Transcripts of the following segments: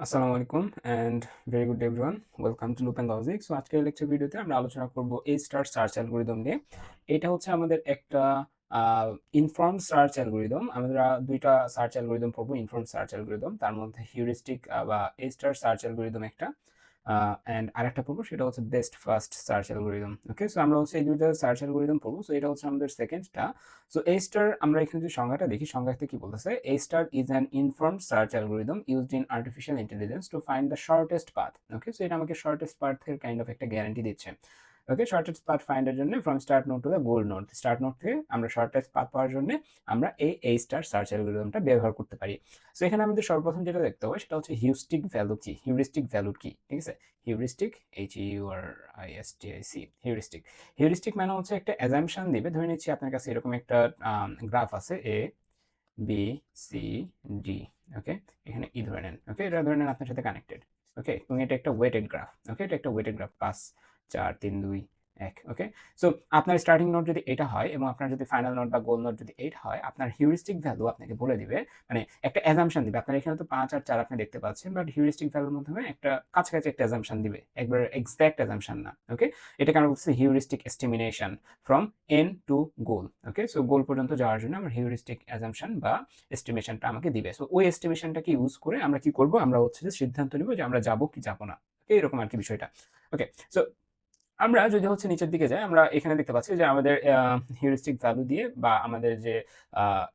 আসসালামু আলাইকুম and very good everyone. Welcome to loop and logic. So আজকের lecture ভিডিওতে আমরা আলোচনা করব এ স্টার সার্চ অ্যালগরিদম নিয়ে। এটা হচ্ছে আমাদের একটা ইনফর্ম সার্চ অ্যালগরিদম। আমরা দুইটা সার্চ অ্যালগরিদম পড়বো, ইনফর্ম সার্চ অ্যালগরিদম, তার মধ্যে হিউরিস্টিক বা এ স্টার সার্চ অ্যালগরিদম একটা, অ্যান্ড আরেকটা পড়বো সেটা হচ্ছে বেস্ট ফার্স্ট সার্চ অ্যালগরিদম। ওকে, সো আমরা হচ্ছে এই দুইটা সার্চ অ্যালগরিদম পড়বো। সো এটা হচ্ছে আমাদের সেকেন্ডটা। সো A star আমরা এখানে যদি সংজ্ঞাটা দেখি, সংজ্ঞাতে কি বলতেছে? A star is an informed search algorithm used in artificial intelligence to find the shortest path. Okay, so এটা আমাকে শর্টেস্ট পাথের কাইন্ড অফ একটা গ্যারান্টি দিচ্ছে। ওকে, শর্টেস্ট পাথ ফাইন্ডের জন্য from start node to the goal node, start node থেকে আমরা shortest path পাওয়ার জন্য আমরা এই A star সার্চ অ্যালগরিদমটা ব্যবহার করতে পারি। সো এখানে আমাদের সর্বপ্রথম যেটা দেখতে হবে সেটা হচ্ছে হিউরিস্টিক ভ্যালু কি, হিউরিস্টিক ভ্যালু কি, ঠিক আছে? Heuristic, HEURISTIC, heuristic. হিউরিস্টিক মানে হচ্ছে একটা অ্যাজাম্পশন দিবে। ধরে নিচ্ছি আপনার কাছে এরকম একটা গ্রাফ আছে, এ বি সি ডি। ওকে, এখানে ই ধরে নেন। ওকে, এটা ধরে নেন আপনার সাথে কানেক্টেড। ওকে, এবং এটা একটা ওয়েটেড গ্রাফ। ওকে, এটা একটা ওয়েটেড গ্রাফ, 5 4 3 2 1। ওকে, সো আপনার স্টার্টিং নোড যদি এটা হয় এবং আপনার যদি ফাইনাল নোড বা গোল নোড যদি 8 হয়, আপনার হিউরিস্টিক ভ্যালু আপনাকে বলে দিবে, মানে একটা অ্যাজাম্পশন দিবে। আপনার এখানে তো 5 আর 4 আপনি দেখতে পাচ্ছেন, বাট হিউরিস্টিক ভ্যালুর মাধ্যমে একটা কাছাকাছি একটা অ্যাজাম্পশন দিবে, একবার এক্সাক্ট অ্যাজাম্পশন না। ওকে, এটাকে আমরা বলছি heuristic estimation from n to goal. Okay, so goal পর্যন্ত যাওয়ার জন্য আমার হিউরিস্টিক অ্যাজাম্পশন বা এস্টিমেশনটা আমাকে দিবে। সো ওই এস্টিমেশনটাকে ইউজ করে আমরা কি করব, আমরা হচ্ছে যে সিদ্ধান্ত নিব যে আমরা যাব কি যাব না। এরকম আর কি বিষয়টা। ওকে, সো আমরা যদি হচ্ছে নিচের দিকে যাই, আমরা এখানে দেখতে পাচ্ছি যে আমাদের হিউরিস্টিক ভ্যালু দিয়ে বা আমাদের যে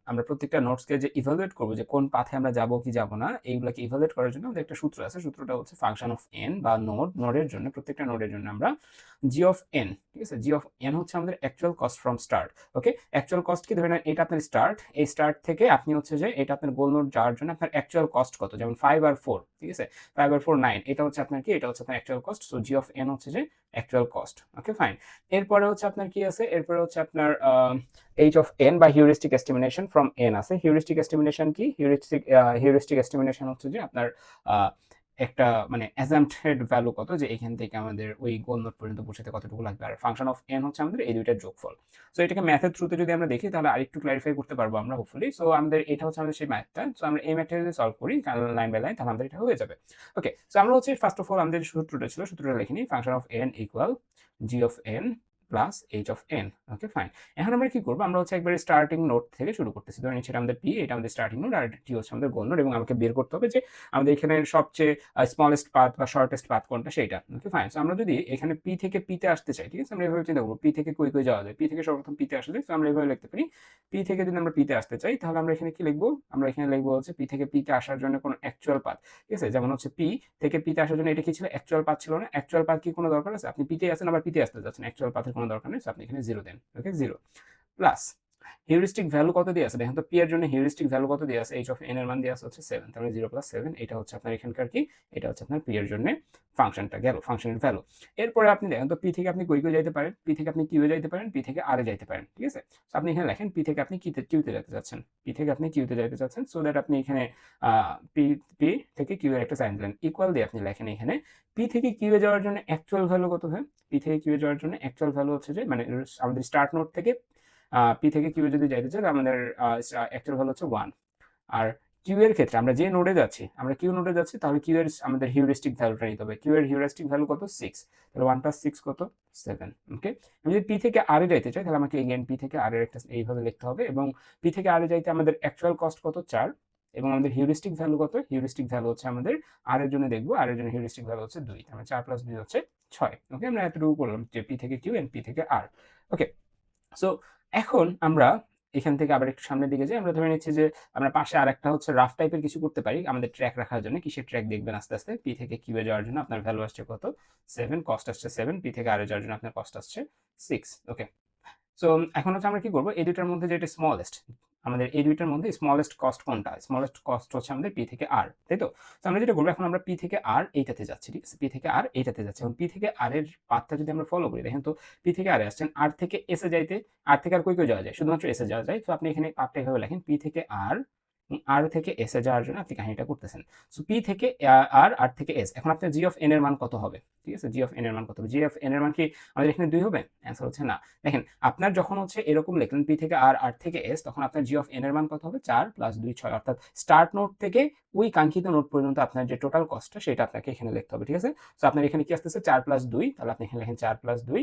আমরা প্রত্যেকটা নোটসকে যে ইভালুয়েট করবো যে কোন পাথে আমরা যাব কি যাব না, এইগুলোকে ইভালুয়েট করার জন্য আমাদের একটা সূত্র আছে। সূত্রটা হচ্ছে ফাংশন অফ এন বা নোডের জন্য, প্রত্যেকটা নোডের জন্য আমরা জি অফ এন, ঠিক আছে? জি অফ এন হচ্ছে আমাদের actual cost from start. Okay, actual cost কি, ধরে নেন এটা আপনার স্টার্ট, এই স্টার্ট থেকে আপনি হচ্ছে যে এটা আপনার গোল নোড যাওয়ার জন্য আপনার অ্যাকচুয়াল কস্ট কত, যেমন 5 আর 4, ঠিক আছে? 5 আর 4 9, এটা হচ্ছে আপনার কি, এটা হচ্ছে আপনার actual cost. So G of N হচ্ছে যে অ্যাকচুয়াল কস্ট। ওকে, ফাইন। এরপরে হচ্ছে আপনার কি আছে, এরপরে হচ্ছে আপনার এইচ অফ এন বা হিউরিস্টিক এস্টিমেশন ফ্রম এন আছে। হিউরিস্টিক এস্টিমেশন কি, হিউরিস্টিক এস্টিমেশন হচ্ছে যে আপনার আহ, একটা মানে অ্যাজাম্পটেড ভ্যালু কত, যে এখান থেকে আমাদের ওই গোল নোট পর্যন্ত পৌঁছাতে কতটুকু লাগবে। আর ফাংশন অফ এন হচ্ছে আমাদের এই দুইটার যোগফল। সো এটাকে ম্যাথের থ্রুতে যদি আমরা দেখি তাহলে আরেকটু ক্লারিফাই করতে পারবো আমরা হোপফুলি। সো আমাদের এটা হচ্ছে আমাদের সেই ম্যাথটা। সো আমরা এই ম্যাথটা যদি সলভ করি লাইন বাই লাইন, তাহলে আমাদের এটা হয়ে যাবে। ওকে, সো আমরা হচ্ছে ফার্স্ট অফ অল আমাদের সূত্রটা ছিল, সূত্রটা লিখিনি। Function of N equal G of N plus H of N. Okay, fine. এখন আমরা কি করবো, আমরা হচ্ছে একবারে স্টার্টিং নোড থেকে শুরু করতেছি। ধরেন সেটা আমাদের পি, এটা আমাদের স্টার্টিং নোড, আর টি হচ্ছে আমাদের গোল নোড, এবং আমাকে বের করতে হবে যে আমাদের এখানে সবচেয়ে স্মলেস্ট পাথ বা শর্টেস্ট পাথ কোনটা সেটা। ওকে, ফাইন। সো আমরা যদি এখানে পি থেকে পিতে আসতে চাই, ঠিক আছে, আমরা এভাবে চিন্তা করবো পি থেকে কই কই যাওয়া যায়। পি থেকে সর্বপ্রথম পিতে আসলে তো আমরা এভাবে লিখতে পারি, পি থেকে যদি আমরা পিতে আসতে চাই তাহলে আমরা এখানে কি লিখবো, আমরা এখানে লিখবো হচ্ছে পি থেকে পিতে আসার জন্য কোনো অ্যাকচুয়াল পাথ। ঠিক আছে, যেমন হচ্ছে পি থেকে পিতে আসার জন্য এটা কি ছিল, অ্যাকচুয়াল পাথ ছিল না। অ্যাকচুয়াল পাথ কি কোনো দরকার আছে? আপনি পিতে আসেন আবার পিতে আসতে যাচ্ছেন, অ্যাকচুয়াল পাথের কোনো দরকার নেই। আপনি এখানে জিরো দেন। ওকে, জিরো প্লাস হিউরিস্টিক ভ্যালু কত দিয়ে আছে দেখেন তো, পি এর জন্য হিউরিস্টিক ভ্যালু কত দিয়ে আছে, এইচ অফ এন এর মান দিয়ে আছে হচ্ছে 7, তাহলে 0 প্লাস 7, এটা হচ্ছে আপনার এখানকার কি, এটা হচ্ছে আপনার পি এর জন্য ফাংশনটা গেল, ফাংশনের ভ্যালু। এরপরে আপনি দেখেন তো পি থেকে আপনি কই কই যাইতে পারেন, পি থেকে আপনি কিউ এ যাইতে পারেন, পি থেকে আর এ যাইতে পারেন, ঠিক আছে? তো আপনি এখানে লেখেন পি থেকে আপনি কিউতে যেতে চাচ্ছেন, পি থেকে আপনি কিউতে যাইতে চাচ্ছেন, সো দ্যাট আপনি এখানে পি পি থেকে কিউ এর একটা সাইন দিলেন, ইকুয়াল দিয়ে আপনি লেখেন এখানে পি থেকে কিউ এ যাওয়ার জন্য অ্যাকচুয়াল ভ্যালু কত হয়। পি থেকে কিউ এ যাওয়ার জন্য অ্যাকচুয়াল ভ্যালু হচ্ছে যে মানে আমাদের স্টার্ট নোড থেকে পি থেকে কিউ যদি যাইতে চাই আমাদের অ্যাকচুয়াল ভ্যালু হচ্ছে 1। আর কিউ এর ক্ষেত্রে আমরা যে নোডে যাচ্ছি, আমরা কিউ নোডে যাচ্ছি, তাহলে কিউ এর আমাদের হিউরিস্টিক ভ্যালুটা নিতে হবে। কিউ এর হিউরিস্টিক ভ্যালু কত, 6, তাহলে 1 প্লাস 6 কত, 7। ওকে, আমি যদি পি থেকে আর এ যাইতে চাই তাহলে আমাকে এগেন পি থেকে আর এর একটা এইভাবে লিখতে হবে, এবং পি থেকে আর এ যাইতে আমাদের অ্যাকচুয়াল কস্ট কত, 4, এবং আমাদের হিউরিস্টিক ভ্যালু কত, হিউরিস্টিক ভ্যালু হচ্ছে আমাদের আর এর জন্য দেখবো, আর এর জন্য হিউরিস্টিক ভ্যালু হচ্ছে 2, তাহলে 4 প্লাস 2 হচ্ছে 6। ওকে, আমরা এতটুকু করলাম যে পি থেকে কিউ এন্ড পি থেকে আর। ওকে, সো এখন আমরা এখান থেকে আবার একটু সামনের দিকে যাই। আমরা ধরে নিচ্ছি যে আমরা পাশে আরেকটা হচ্ছে রাফ টাইপের কিছু করতে পারি আমাদের ট্র্যাক রাখার জন্য। কিসের ট্র্যাক দেখবেন আস্তে আস্তে, পি থেকে কিউ এ যাওয়ার জন্য আপনার ভ্যালু আসছে কত, 7, কস্ট আসছে 7, পি থেকে আর এ যাওয়ার জন্য আপনার কস্ট আসছে 6। ওকে, সো এখন হচ্ছে আমরা কি করবো, এই দুইটার মধ্যে যেটা স্মলেস্ট, আমাদের এই দুইটার মধ্যে স্মলেস্ট কস্ট কোনটা, স্মলেস্ট কস্ট হচ্ছে আমাদের পি থেকে আর, তাই তো? তো আমরা যেটা করবো, এখন আমরা পি থেকে আর এইটাতে যাচ্ছি, ঠিক আছে? পি থেকে আর এইটাতে যাচ্ছি। এখন পি থেকে আর এর পাথটা যদি আমরা ফলো করি, দেখেন তো পি থেকে আর আসছেন, আর থেকে এসে যাইতে, আর থেকে আর কই কই যাওয়া যায়, শুধুমাত্র এসে যাওয়া যায়। তো আপনি এখানে পাথটা এভাবে লেখেন, পি থেকে আর আর থেকে এস এ যাওয়ার জন্য আপনি কাহিনীটা করতেছেন। সো পি থেকে আর থেকে এস, এখন আপনার জি অফ এন এর মান কত হবে? ঠিক আছে, জি অফ এন এর মান কত হবে? জি অফ এন এর মান কি আমাদের এখানে 2 হবে? অ্যান্সার হচ্ছে না। দেখেন আপনার যখন হচ্ছে এরকম লিখলেন পি থেকে আর থেকে এস, তখন আপনার জি অফ এন এর মান কত হবে? 4 + 2 6, অর্থাৎ স্টার্ট নোড থেকে ওই কাঙ্ক্ষিত নোড পর্যন্ত আপনার যে টোটাল কস্টটা সেটা আপনাকে এখানে লিখতে হবে। ঠিক আছে, সো আপনার এখানে কি আসতেছে 4 + 2, তাহলে আপনি এখানে লেখেন 4 + 2,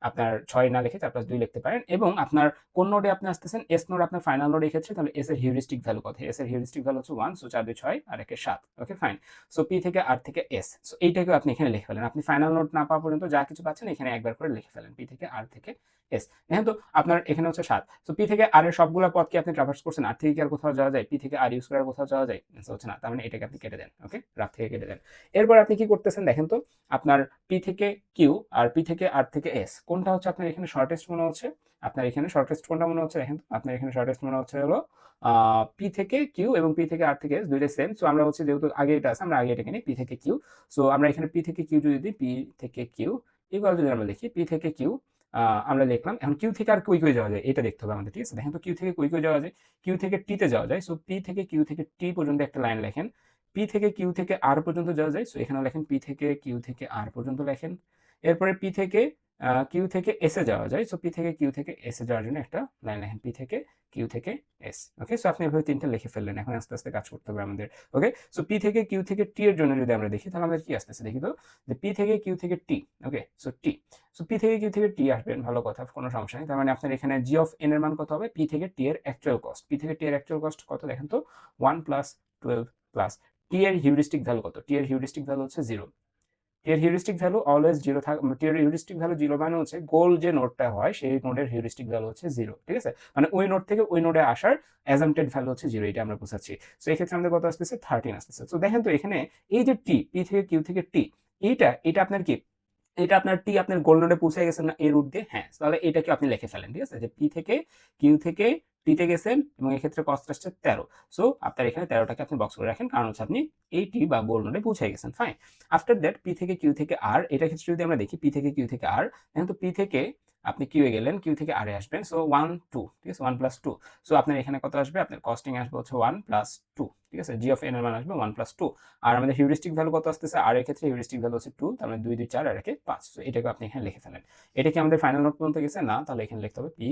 আপনার 6 না লিখে 4 + 2 লিখতে পারেন। এবং আপনার কোন নোডে আপনি আসতেছেন? এস নোড আপনার ফাইনাল নোড এই ক্ষেত্রে, তাহলে এস এর হিউরিস্টিক ভ্যালু কত? এস এর হিউরিস্টিক ভ্যালু হচ্ছে 1, সো 4 2 6 আর 1 7। Okay fine. সো পি থেকে আর থেকে এস, সো এইটাকেও আপনি এখানে লিখে ফেলেন। আপনি ফাইনাল নোড না পাওয়া পর্যন্ত যা কিছু পাচ্ছেন এখানে একবার করে লিখে ফেলেন, পি থেকে আর থেকে এস। দেখেন তো আপনার এখানে হচ্ছে 7, সো পি থেকে আর এর সবগুলো পথ কি আপনি ট্রাভার্স করছেন? আর থেকে কি আর কোথাও যাওয়া যায়? পি থেকে আর ইউজ করে আর কোথাও যাওয়া যায়? আনসার হচ্ছে না। তার মানে এটাকে আপনি কেটে দেন। ওকে, গ্রাফ থেকে কেটে দেন। এরপর আপনি কি করতেছেন দেখেন তো, আপনার পি থেকে কিউ আর পি থেকে আর থেকে এস কোনটা হচ্ছে আপনার এখানে শর্টেস্ট মনে হচ্ছে? আপনার এখানে শর্টেস্ট কোনটা মনে হচ্ছে? দেখেন তো, আপনার এখানে শর্টেস্ট মনে হচ্ছে হলো পি থেকে কিউ এবং পি থেকে আর থেকে এস দুইটাই সেম। সো আমরা হচ্ছে যেহেতু আগে এটা আছে, আমরা আগে এটাকে নিই পি থেকে কিউ। সো আমরা এখানে পি থেকে কিউ যদি দিই, পি থেকে কিউ ইকুয়াল যদি আমরা লিখি পি থেকে কিউ, আমরা লিখলাম। এখন কিউ থেকে আর কই যাওয়া যায় এটা দেখতে হবে আমাদের। ঠিক আছে, দেখেন তো কিউ থেকে কই যাওয়া যায়? কিউ থেকে টিতে যাওয়া যায়। সো পি থেকে কিউ থেকে টি পর্যন্ত একটা লাইন লেখেন। পি থেকে কিউ থেকে আর পর্যন্ত যাওয়া যায়, সো এখানে লেখেন পি থেকে কিউ থেকে আর পর্যন্ত লেখেন। এরপরে পি থেকে কিউ থেকে এস এ যাওয়া যায়, সো পি থেকে কিউ থেকে এস এ যাওয়ার জন্য একটা লাইন লেখেন, পি থেকে কিউ থেকে এস। ওকে, সো আপনি এভাবে তিনটা লিখে ফেললেন। এখন আস্তে আস্তে কাজ করতে হবে আমাদের। ওকে, সো পি থেকে কিউ থেকে টি এর জন্য যদি আমরা দেখি, তাহলে আমাদের কি আসতেছে দেখি তো, যে পি থেকে কিউ থেকে টি। ওকে, সো টি, সো পি থেকে কিউ থেকে টি আসবেন, ভালো কথা, কোনো সমস্যা নেই। তার মানে আপনার এখানে জি অফ এন এর মান কত হবে? পি থেকে টি এর অ্যাকচুয়াল কস্ট, পি থেকে টি এর অ্যাকচুয়াল কস্ট কত দেখেন তো, 1 + 12 প্লাস টি এর হিউরিস্টিক ভ্যালু কত? টি এর হিউরিস্টিক ভ্যালু হচ্ছে 0। টি এর হিউরিস্টিক ভ্যালু অলওয়েজ 0 থাকে। টি এর হিউরিস্টিক ভ্যালু 0 মানে হচ্ছে গোল যে নোডটা হয় সেই নোডের হিউরিস্টিক ভ্যালু হচ্ছে 0। ঠিক আছে, মানে ওই নোড থেকে ওই নোডে আসার অ্যাজাম্পটেড ভ্যালু হচ্ছে 0, এটা আমরা বোঝাচ্ছি। সো এই ক্ষেত্রে আমাদের কত আসতেছে? 13 আসতেছে। সো দেখেন তো এখানে এই যে টি, পি থেকে কিউ থেকে টি, এটা আপনার কি, এটা আপনার টি আপনার গোল নোডে পৌঁছে গেছেন না এই রুট দিয়ে? হ্যাঁ, তাহলে এটাকে আপনি লিখে ফেলেন। ঠিক আছে, যে পি থেকে কিউ থেকে টিতে গেছেন এবং এক্ষেত্রে কস্ট আসছে 13। সো আপনার এখানে 13টাকে আপনি বক্স করে রাখেন, কারণ হচ্ছে আপনি এই টি বা গোল নোডে পৌঁছে গেছেন। ফাইন। আফটার দ্যাট পি থেকে কিউ থেকে আর, এটার ক্ষেত্রে যদি আমরা দেখি পি থেকে কিউ থেকে আর, এখন তো পি থেকে আপনি কিউ এ গেলেন, কিউ থেকে আর এ আসবেন। সো 1 2, ঠিক আছে, 1 + 2। সো আপনার এখানে কত আসবে? আপনার কস্টিং আসবে হচ্ছে 1 + 2। ঠিক আছে, জি অফ এন এর মান আসবে 1 + 2। আর আমাদের হিউরিস্টিক ভ্যালু কত আসতেছে? আর এর ক্ষেত্রে হিউরিস্টিক ভ্যালু হচ্ছে 2, তার মানে 2 2 4 আর একে 5। সো এটাকে আপনি এখানে লিখে ফেলেন। এটা কি আমাদের ফাইনাল নোট পর্যন্ত গেছে? না, তাহলে এখানে লিখতে হবে পি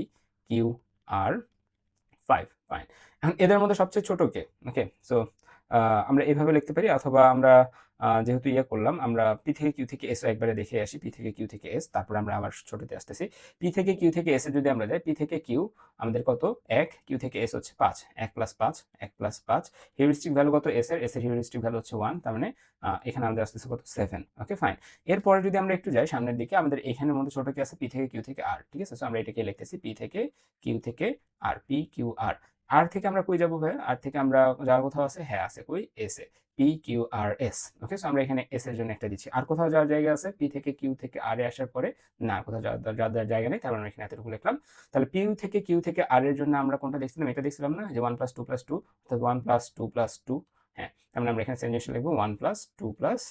কিউ আর 5। ফাইন। এখন এদের মধ্যে সবচেয়ে ছোট কে? ওকে, সো আমরা এভাবে লিখতে পারি, অথবা আমরা যেহেতু ইয়ে করলাম, আমরা পি থেকে কিউ থেকে এস একবারে দেখে আসি। পি থেকে কিউ থেকে এস, তারপর আমরা আবার ছোটতে আসতেছি। পি থেকে কিউ থেকে এস এ যদি আমরা যাই, পি থেকে কিউ আমাদের কত? 1, কিউ থেকে এস হচ্ছে 5, 1 + 5, 1 + 5। হিউরিস্টিক ভ্যালু কত এস এর? এস এর হিউরিস্টিক ভ্যালু হচ্ছে 1, তার মানে এখানে আমাদের আসতেছে কত? 7। Okay fine. এরপরে যদি আমরা একটু যাই সামনের দিকে, আমাদের এখানের মধ্যে ছোট কি আছে? পি থেকে কিউ থেকে আর। ঠিক আছে, সো আমরা এটাকে লিখতেছি পি থেকে কিউ থেকে আর, পি কিউ আর। আর থেকে আমরা কই যাবো ভাইয়া? আর থেকে আমরা যাওয়ার কোথাও আছে? হ্যাঁ আছে, কই? S A, P Q R S. Okay, so আমরা এখানে এস এর জন্য একটা দিচ্ছি। আর কোথাও যাওয়ার জায়গা আছে? পি থেকে কিউ থেকে আর এ আসার পরে না, কোথাও যাওয়ার জায়গা নেই, তারপর আমরা এখানে এতটুকু লিখলাম। তাহলে পি থেকে কিউ থেকে আর এর জন্য আমরা কোনটা দেখছিলাম? এটা দেখছিলাম না, যে 1 + 2 + 2, অর্থাৎ 1 + 2 + 2। হ্যাঁ, তার মানে আমরা এখানে সেম জিনিসটা লিখবো 1 + 2 +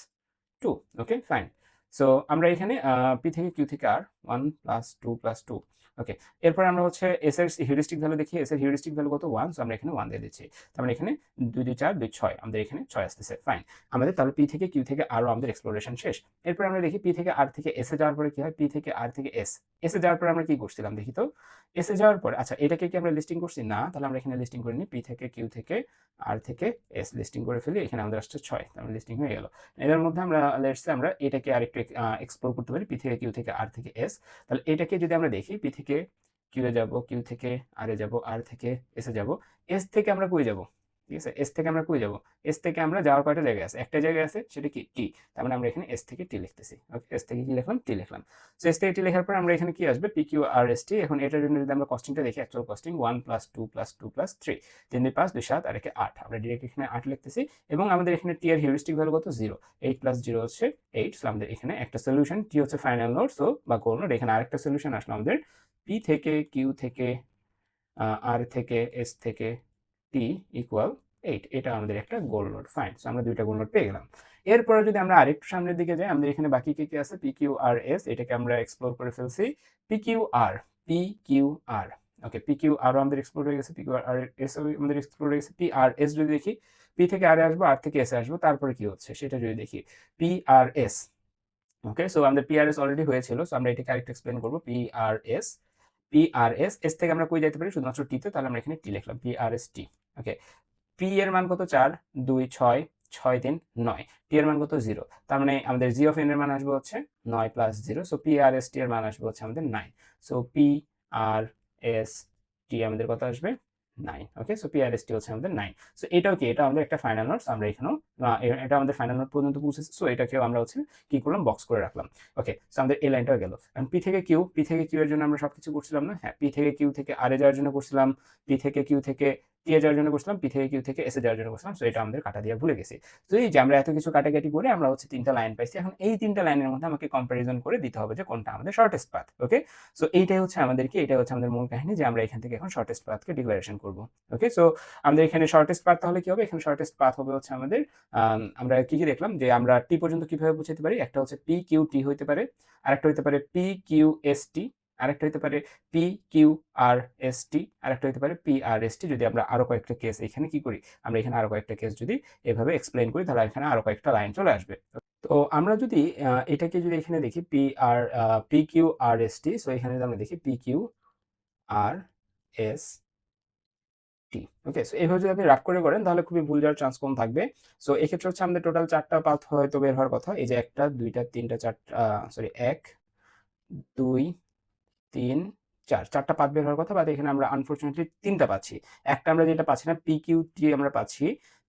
2। Okay fine. সো আমরা এখানে পি থেকে কিউ থেকে আর 1 + 2 + 2। ওকে, এরপর আমরা হচ্ছে এস এর হিউরিস্টিক ভ্যালু দেখি। এস এর হিউরিস্টিক ভ্যালু কত? 1, সো আমরা এখানে 1 দিয়ে দিচ্ছি। তার মানে এখানে 2 2 4 2 6, আমাদের এখানে 6 আসতেছে। ফাইন। আমাদের তাহলে পি থেকে কিউ থেকে আরও আমাদের এক্সপ্লোরেশন শেষ। এরপর আমরা দেখি পি থেকে আর থেকে এস এ যাওয়ার পরে কি হয়? পি থেকে আর থেকে এস, এস এ যাওয়ার পরে আমরা কি করছিলাম দেখি তো। এস এ যাওয়ার পরে, আচ্ছা এটাকে কি আমরা লিস্টিং করছি? না, তাহলে আমরা এখানে লিস্টিং করে নিই। পি থেকে কিউ থেকে আর থেকে এস লিস্টিং করে ফেলি। এখানে আমাদের আসছে 6, তার মানে লিস্টিং হয়ে গেল। এর মধ্যে আমরা লেটস সে আমরা এটাকে আরেকটু এক্সপ্লোর করতে পারি, পি থেকে কিউ থেকে আর থেকে এস। তাহলে এটাকে যদি আমরা দেখি, পি থেকে কিউ এ যাব, কিউ থেকে আর এ যাব, আর থেকে এস এ যাব, এস থেকে আমরা কই যাব? ঠিক আছে, এস থেকে আমরা কই যাব? এস থেকে আমরা যাওয়ার কয়টা জায়গা আছে? একটা জায়গায় আছে, সেটা কি? টি। তার মানে আমরা এখানে এস থেকে টি লিখতেছি। ওকে, এস থেকে কি লিখলাম? টি লিখলাম। সো এস থেকে টি লেখার পর আমরা এখানে কি আসবে? P Q R S T. এখন এটার জন্য যদি আমরা কস্টিংটা দেখি, অ্যাকচুয়াল কস্টিং 1 + 2 + 2 + 3, 3 2 5 2 7 আর একে 8। আমরা ডিরেক্ট এখানে 8 লিখতেছি এবং আমাদের এখানে টি এর হিউরিস্টিক ভ্যালু কত? 0। 8 + 0 হচ্ছে 8। সো আমাদের এখানে একটা সলিউশন, টি হচ্ছে ফাইনাল নোড, সো বা গোল নোড। এখানে আরেকটা সলিউশন আসলো আমাদের, পি থেকে কিউ থেকে আর থেকে এস থেকে টি ইকুয়াল 8। এটা আমাদের একটা গোল নোড। ফাইন। সো আমরা দুইটা গোল নোড পেয়ে গেলাম। এরপরে যদি আমরা আরেকটু সামনের দিকে যাই, আমাদের এখানে বাকি কি কি আছে? পি কিউ আর এস, এটাকে আমরা এক্সপ্লোর করে ফেলছি। পি কিউ আর, পি কিউ আর, ওকে, পি কিউ আরও আমাদের এক্সপ্লোর হয়ে গেছে, পি কিউ আর এস আমাদের এক্সপ্লোর হয়ে গেছে। পি আর এস যদি দেখি, পি থেকে আর আসবো, আর থেকে এসে আসবো, তারপরে কি হচ্ছে সেটা যদি দেখি, P R S. Okay, so আমাদের পি আর এস অলরেডি হয়েছিল, সো আমরা এটাকে আরেকটু এক্সপ্লেন করবো। P R S, P R S, S থেকে আমরা কই যেতে পারি, শুধুমাত্র টিতে, তাহলে আমরা এখানে টি লিখলাম, পি আর এস টি। ওকে, পি এর মান কত, 4 2 6 6 3 9, টি এর মান কত, 0, তার মানে আমাদের জি অফ এন এর মান আসবে হচ্ছে 9 plus 0, so P R S T এর মান আসবে হচ্ছে আমাদের 9, so P R S T আমাদের কত আসবে, 9। ওকে, so P R S T হচ্ছে আমাদের 9। সো এটাও কি, এটা আমাদের একটা ফাইনাল নোটস, আমরা এখানেও এটা আমাদের ফাইনাল নোট পর্যন্ত পৌঁছেছে, সো এটাকেও আমরা হচ্ছে কি করলাম, বক্স করে রাখলাম। ওকে, সো আমাদের এই লাইনটাও গেল। এখন পি থেকে কিউ, পি থেকে কিউ এর জন্য আমরা সবকিছু করছিলাম না, হ্যাঁ, পি থেকে কিউ থেকে আর এ যাওয়ার জন্য করছিলাম, পি থেকে কিউ থেকে টি এ যাওয়ার জন্য করছিলাম, পি থেকে কিউ থেকে এস এ যাওয়ার জন্য করছিলাম, সো এটা আমাদের কাটা দিয়ে ভুলে গেছি। তো এই যে আমরা এত কিছু কাটাকাটি করে আমরা হচ্ছে 3টা লাইন পাইছি। এখন এই 3টা লাইনের মধ্যে আমাকে কম্পারিজন করে দিতে হবে যে কোনটা আমাদের শর্টেস্ট পাথ। ওকে, সো এইটাই হচ্ছে আমাদের কি, এটা হচ্ছে আমাদের মূল কাহিনী, যে আমরা এখান থেকে এখন শর্টেস্ট পাথকে ডিক্লারেশন করব। ওকে, সো আমাদের এখানে শর্টেস্ট পাথ তাহলে কি হবে, এখানে শর্টেস্ট পাথ হবে হচ্ছে আমাদের আমরা কি কি দেখলাম, যে আমরা টি পর্যন্ত কিভাবে পৌঁছাতে পারি, একটা হচ্ছে পি কিউ টি হইতে পারে, আরেকটা হইতে পারে পি কিউ এস টি, আরেকটা হইতে পারে P Q R S T, আরেকটা হইতে পারে পি আর এস টি। যদি আমরা আরো কয়েকটা কেস এখানে কি করি, আমরা এখানে আরো কয়েকটা কেস যদি এভাবে এক্সপ্লেন করি, তাহলে এখানে আরো কয়েকটা লাইন চলে আসবে। তো আমরা যদি এটাকে যদি এখানে দেখি, P Q R S T, so এখানে যদি আমরা দেখি P Q R S T. ওকে, সো এইভাবে যদি আপনি রাফ করে করেন তাহলে খুবই ভুল যাওয়ার চান্স কম থাকবে। সো এক্ষেত্রে হচ্ছে আমাদের টোটাল 4টা পাথ হয়তো বের হওয়ার কথা, এই যে 1টা 2টা 3টা 4টা, সরি 1 2 3 4, 4টা পাথ বের হওয়ার কথা, বাট এখানে আমরা আনফরচুনেটলি 3টা পাচ্ছি। একটা আমরা যেটা পাচ্ছি না, পি কিউ টি আমরা পাচ্ছি,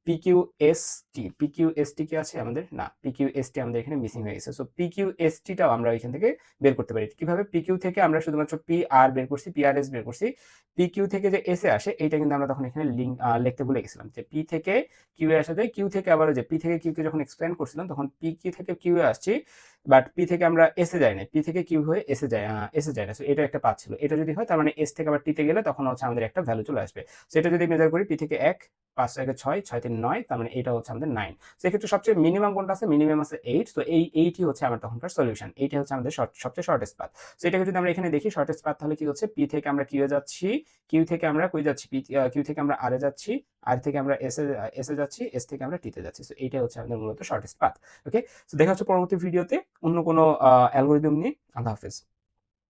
P Q S T, P Q S T কি আছে আমাদের, না, পি কিউ এস টি আমাদের এখানে মিসিং হয়ে গেছে। সো পি কিউ এস টিটাও আমরা এখান থেকে বের করতে পারি কিভাবে, পি কিউ থেকে আমরা শুধুমাত্র পি আর বের করছি, পি আর এস বের করছি, পি কিউ থেকে যে এস এ আসে এইটা কিন্তু আমরা তখন এখানে লিখতে ভুলে গেছিলাম, যে পি থেকে কিউ এ আসা যায়, কিউ থেকে আবার যে পি থেকে কিউ কে যখন এক্সপ্লেন করছিলাম তখন পি কিউ থেকে কিউ এ আসছি, বাট পি থেকে আমরা এস এ যাই না, পি থেকে কিউ হয়ে এস এ যায় না, সো এটা একটা পাথ ছিল। এটা যদি হয় তার মানে এস থেকে আবার টিতে গেলে তখন হচ্ছে আমাদের একটা ভ্যালু চলে আসবে। সেটা যদি মেজার করি, পি থেকে 1 5 1 6 6 3 9, তার মানে এটা হচ্ছে আমাদের 9। সেক্ষেত্রে সবচেয়ে মিনিমাম কোনটা আছে, মিনিমাম আছে 8, তো এই 8ই হচ্ছে আমার তখনকার সলিউশন, এইটা হচ্ছে আমাদের সবচেয়ে শর্টেস্ট পাথ। সো এটাকে যদি আমরা এখানে দেখি শর্টেস্ট পাথ, তাহলে কি হচ্ছে, পি থেকে আমরা কিউ এ যাচ্ছি, কিউ থেকে আমরা কই যাচ্ছি, কিউ থেকে আমরা আর এ যাচ্ছি, আর থেকে আমরা এস এ যাচ্ছি, এস থেকে আমরা টিতে যাচ্ছি। সো এইটাই হচ্ছে আমাদের মূলত শর্টেস্ট পাথ। ওকে, সো দেখা হচ্ছে পরবর্তী ভিডিওতে অন্য কোনো অ্যালগরিদম নিয়ে। আল্লাহ হাফেজ।